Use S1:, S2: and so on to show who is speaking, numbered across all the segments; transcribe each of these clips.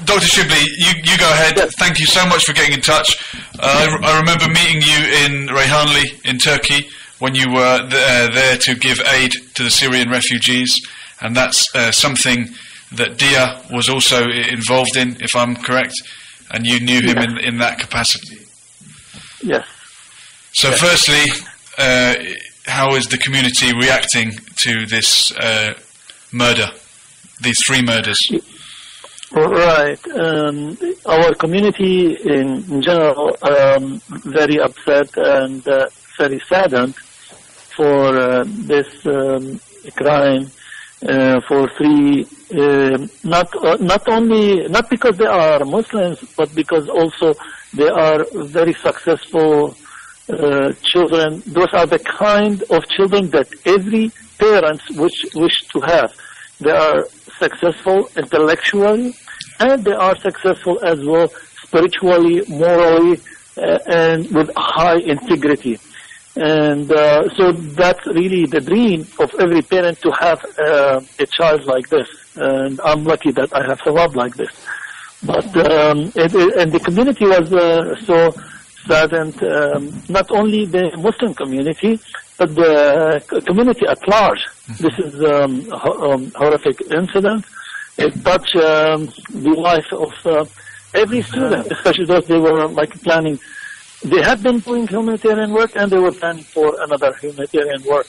S1: Dr. Shibly, you go ahead.
S2: Yes.
S1: Thank you so much for getting in touch. I remember meeting you in Reyhanli in Turkey when you were there to give aid to the Syrian refugees, and that's something that Deah was also involved in, if I'm correct, and you knew him in that capacity.
S2: Yes.
S1: So firstly, how is the community reacting to this murder, these 3 murders?
S2: Right. Our community in general very upset and very saddened for this crime for 3 not because they are Muslims, but because also they are very successful children. Those are the kind of children that every parent wish to have. They are successful intellectually, and they are successful as well spiritually, morally, and with high integrity. And so that's really the dream of every parent, to have a child like this. And I'm lucky that I have Thawab like this. But and the community was so saddened, not only the Muslim community, but the community at large. This is horrific incident. It touched the life of every student, especially those they were like planning. They had been doing humanitarian work, and they were planning for another humanitarian work.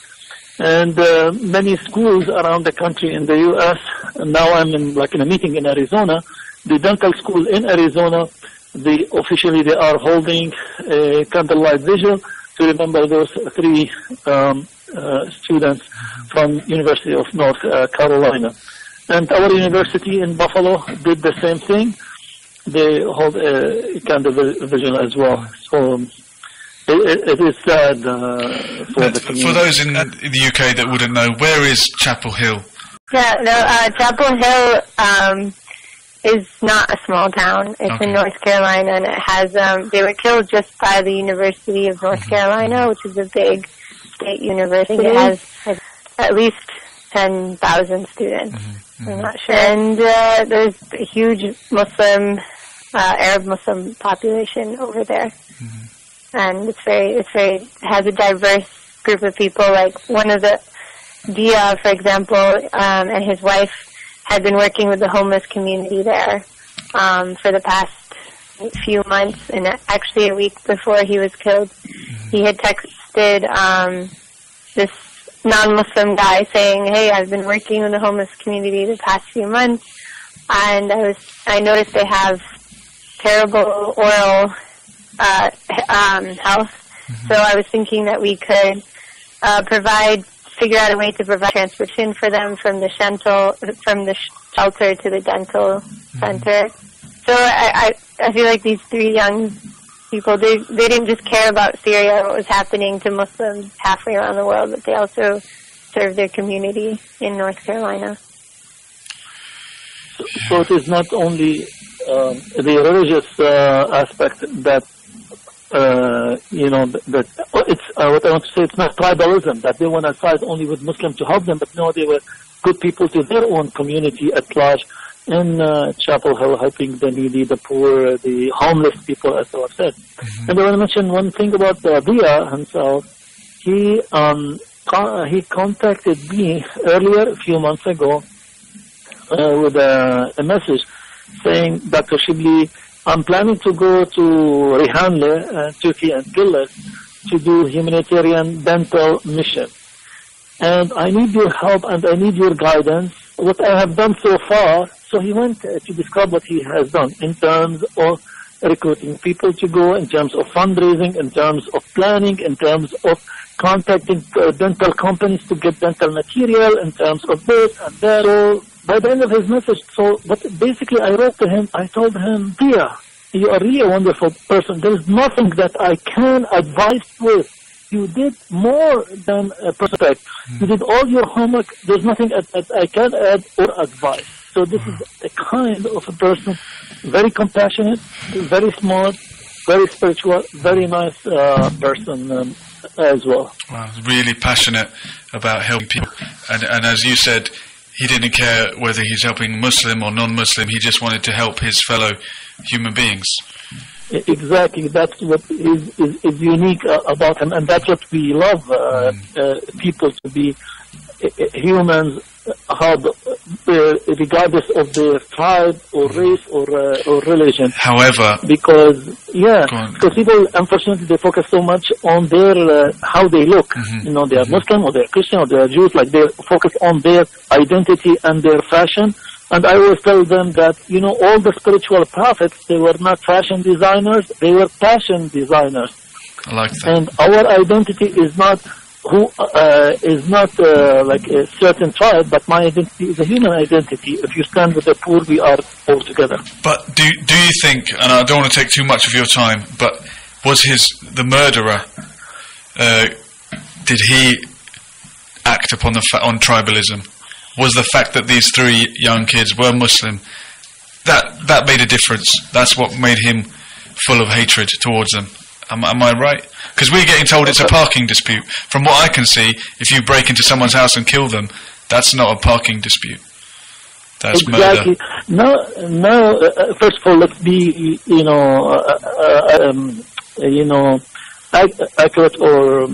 S2: And many schools around the country in the U.S., and now I'm in a meeting in Arizona, the dental school in Arizona, officially they are holding a candlelight vigil to remember those 3 students from University of North Carolina. And our university in Buffalo did the same thing. They hold a candle vigil as well. So it is sad for the community.
S1: For those in the UK that wouldn't know, where is Chapel Hill?
S3: Yeah, no, Chapel Hill is not a small town. It's in North Carolina, and it has, they were killed just by the University of North Carolina, which is a big state university. It has at least 10,000 students. I'm not sure. And there's a huge Muslim, Arab Muslim population over there. And it has a diverse group of people. Like one of the, Deah, for example, and his wife had been working with the homeless community there for the past few months, and actually a week before he was killed, he had texted this non-Muslim guy saying, "Hey, I've been working with the homeless community the past few months, and I noticed they have terrible oral health, so I was thinking that we could figure out a way to provide transportation for them from the shelter to the dental center." So I feel like these 3 young people, they didn't just care about Syria and what was happening to Muslims halfway around the world, but they also served their community in North Carolina.
S2: So it is not only the religious aspect that that it's what I want to say. It's not tribalism that they want to side only with Muslims to help them, but no, they were good people to their own community at large in Chapel Hill, helping the needy, the poor, the homeless people, as I said. And I want to mention one thing about Deah himself. He contacted me earlier, a few months ago, with a message saying, "Dr. Shibly, I'm planning to go to Reyhanli, Turkey, and Gillis to do humanitarian dental mission. And I need your help and I need your guidance. What I have done so far." So he went to describe what he has done in terms of recruiting people to go, in terms of fundraising, in terms of planning, in terms of contacting dental companies to get dental material, in terms of this and that. So by the end of his message, but basically I wrote to him, I told him, "Deah, you are really a wonderful person. There is nothing that I can advise with. You did more than a prospect. You did all your homework. There's nothing that I can add or advise." So this is a kind of a person, very compassionate, very smart, very spiritual, very nice person as well.
S1: Wow, really passionate about helping people. And as you said, He didn't care whether he's helping Muslim or non-Muslim. He just wanted to help his fellow human beings.
S2: Exactly. That's what is unique about him, and that's what we love people to be humans, regardless of their tribe or race or religion.
S1: However,
S2: because people, unfortunately, they focus so much on their how they look. You know, they are Muslim or they are Christian or they are Jews. Like, they focus on their identity and their fashion. And I always tell them that, you know, all the spiritual prophets, they were not fashion designers, they were passion designers.
S1: I like that.
S2: And our identity is not like a certain tribe, but my identity is a human identity. If you stand with the poor, we are all together.
S1: But do you think, and I don't want to take too much of your time, but was the murderer, did he act upon on tribalism? Was the fact that these 3 young kids were Muslim, that made a difference? That's what made him full of hatred towards them. Am I right? Because we're getting told it's a parking dispute. From what I can see, if you break into someone's house and kill them, that's not a parking dispute. That's
S2: exactly.
S1: murder.
S2: No. First of all, let's be, accurate or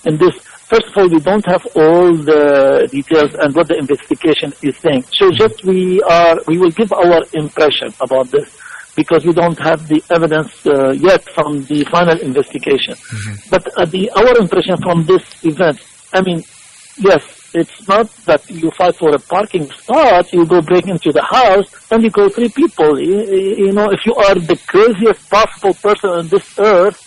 S2: in this. First of all, we don't have all the details and what the investigation is saying. So just we will give our impression about this, because we don't have the evidence yet from the final investigation. But our impression from this event, I mean, yes, it's not that you fight for a parking spot, you go break into the house, and you kill 3 people. You know, if you are the craziest possible person on this earth,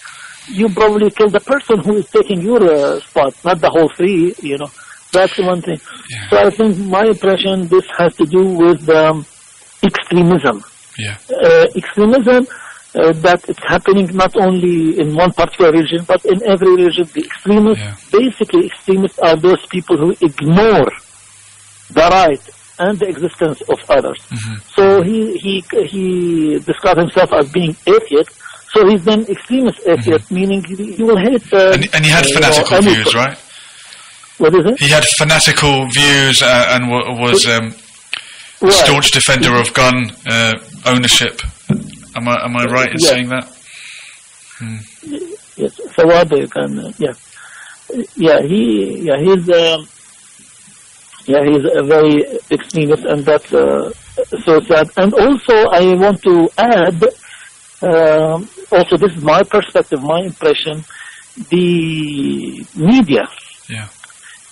S2: you probably kill the person who is taking your spot, not the whole 3, you know. That's one thing. Yeah. So I think my impression, this has to do with extremism.
S1: Yeah.
S2: Extremism that it's happening not only in one particular region, but in every region. The extremists, basically extremists are those people who ignore the right and the existence of others. So he described himself as being atheist. So he's an extremist atheist, meaning he will hate...
S1: and he had fanatical views, right?
S2: What is it?
S1: He had fanatical views and was a staunch defender of gun ownership. Am I right in saying that?
S2: Yes, Thawab, you can... he's a very extremist, and that's so sad. And also, I want to add... also, this is my perspective, my impression, the media,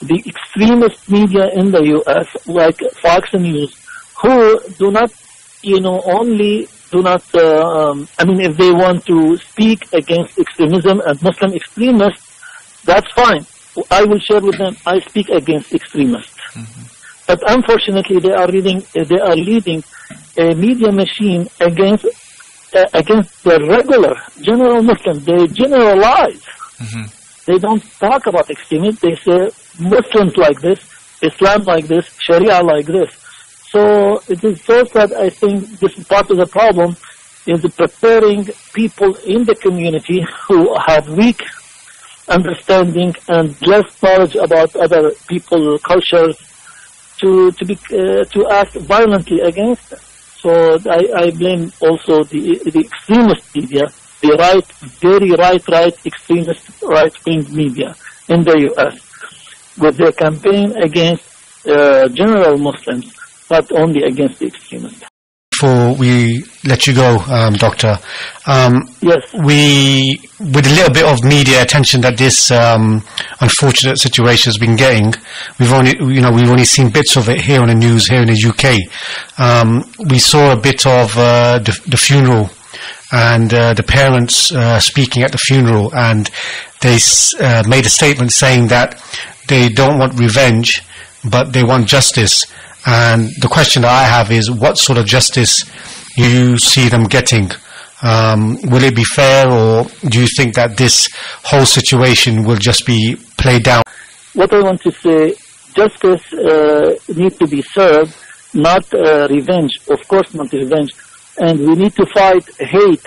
S2: the extremist media in the U.S., like Fox News, who do not, if they want to speak against extremism and Muslim extremists, that's fine. I will share with them, I speak against extremists. But unfortunately, they are leading a media machine against the regular general Muslim. They generalize. They don't talk about extremism. They say Muslims like this, Islam like this, Sharia like this. So it is so sad. I think this is part of the problem, is preparing people in the community who have weak understanding and less knowledge about other people, cultures, to act violently against them. So I blame also the extremist media, the very right extremist right-wing media in the U.S. with their campaign against general Muslims, not only against the extremists.
S4: Before we let you go, Doctor,
S2: yes,
S4: with a little bit of media attention that this unfortunate situation has been getting, we've only seen bits of it here on the news here in the UK. We saw a bit of the funeral and the parents speaking at the funeral, and they made a statement saying that they don't want revenge, but they want justice. And the question that I have is, what sort of justice do you see them getting? Will it be fair, or do you think that this whole situation will just be played down?
S2: What I want to say, justice needs to be served, not revenge. Of course not revenge. And we need to fight hate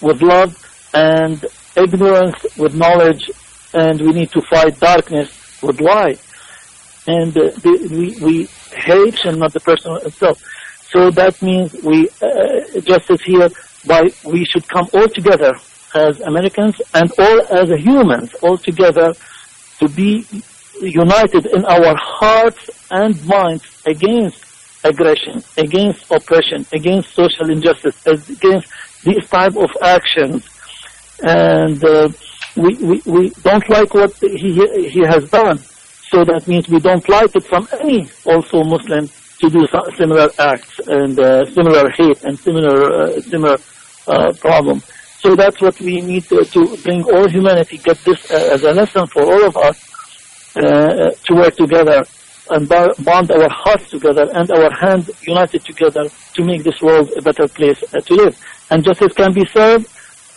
S2: with love and ignorance with knowledge, and we need to fight darkness with light. And hate and not the person itself. So that means justice here, we should come all together as Americans and all as humans, all together to be united in our hearts and minds against aggression, against oppression, against social injustice, against these type of actions. And we don't like what he has done. So that means we don't like it from any also Muslim to do similar acts and similar hate and similar problem. So that's what we need to bring all humanity, get this as a lesson for all of us to work together and bond our hearts together and our hands united together to make this world a better place to live. And justice can be served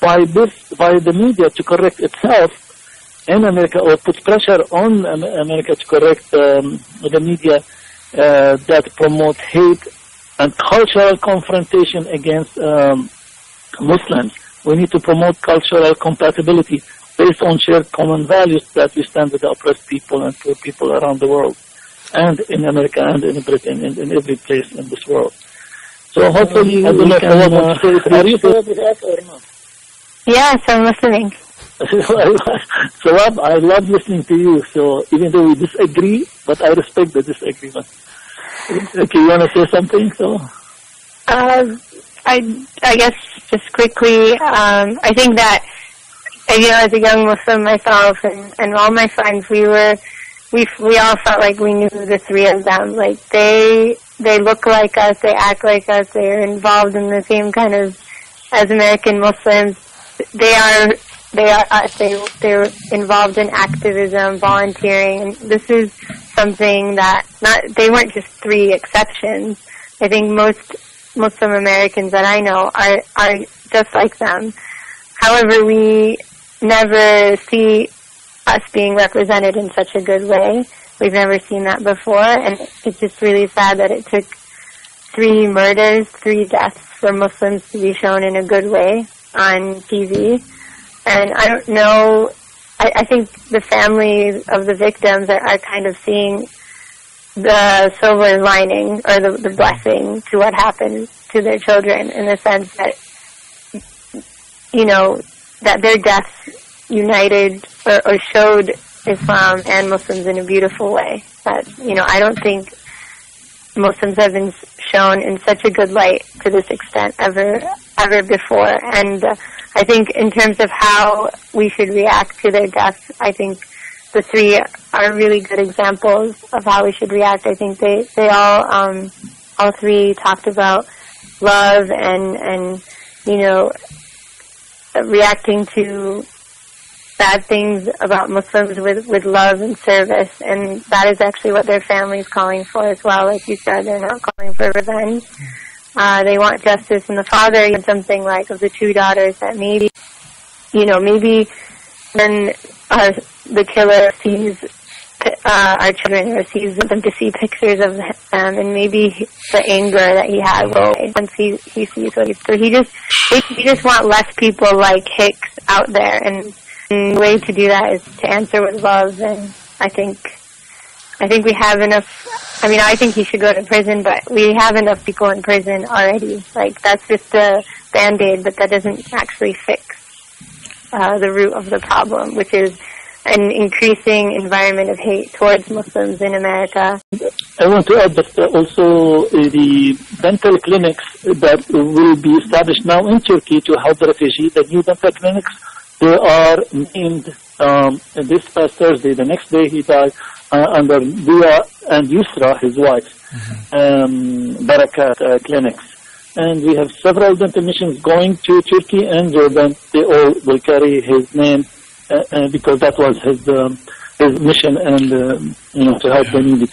S2: by the media to correct itself in America, or put pressure on America to correct the media that promote hate and cultural confrontation against Muslims. We need to promote cultural compatibility based on shared common values that we stand with the oppressed people and poor people around the world, and in America and in Britain and in every place in this world. So hopefully we can... Are you followed with that or not?
S3: Yes, I'm listening.
S2: Thawab, I love listening to you. So even though we disagree, but I respect the disagreement. Okay, you want to say something? So,
S3: I guess just quickly, I think that as a young Muslim myself and all my friends, we all felt like we knew the three of them. Like they look like us, they act like us, they're involved in the same kind of as American Muslims. They're involved in activism, volunteering, and this is something that they weren't just three exceptions. I think most Muslim Americans that I know are just like them. However, we never see us being represented in such a good way. We've never seen that before, and it's just really sad that it took 3 murders, 3 deaths for Muslims to be shown in a good way on TV. And I don't know, I think the families of the victims are kind of seeing the silver lining or the blessing to what happened to their children, in the sense that, that their deaths united or showed Islam and Muslims in a beautiful way. That, I don't think Muslims have been shown in such a good light to this extent ever before. And I think in terms of how we should react to their deaths, I think the 3 are really good examples of how we should react. I think they all 3 talked about love and reacting to bad things about Muslims with love and service, and that is actually what their family is calling for as well. Like you said, they're not calling for revenge. They want justice, and the father said something like of the 2 daughters that maybe when the killer sees our children or sees them to see pictures of them, and maybe the anger that he had will once he sees what he's... So he just want less people like Hicks out there, and the way to do that is to answer with love. And I think we have enough. I mean, I think he should go to prison, but we have enough people in prison already. Like, that's just a Band-Aid, but that doesn't actually fix the root of the problem, which is an increasing environment of hate towards Muslims in America.
S2: I want to add that also the dental clinics that will be established now in Turkey to help the refugees, the new dental clinics, they are named this past Thursday. The next day he died under Deah and Yusra, his wife, Barakat clinics. And we have several dental missions going to Turkey and Jordan. They all will carry his name because that was his mission, and to help the needy.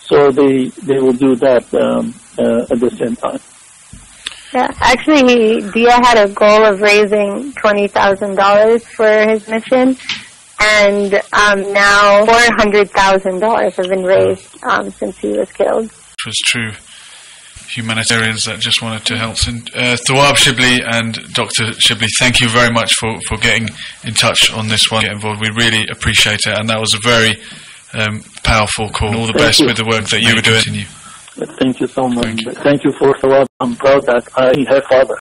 S2: So they will do that at the same time.
S3: Yeah, actually, Deah had a goal of raising $20,000 for his mission, and now $400,000 have been raised since he was killed.
S1: It was true humanitarians that just wanted to help. Thawab Shibly and Dr. Shibly, thank you very much for getting in touch on this one. Get involved. We really appreciate it, and that was a very powerful call. And all the best with the work that you were doing.
S2: Thank you so much. Thank you for Thawab. I'm proud that I have father.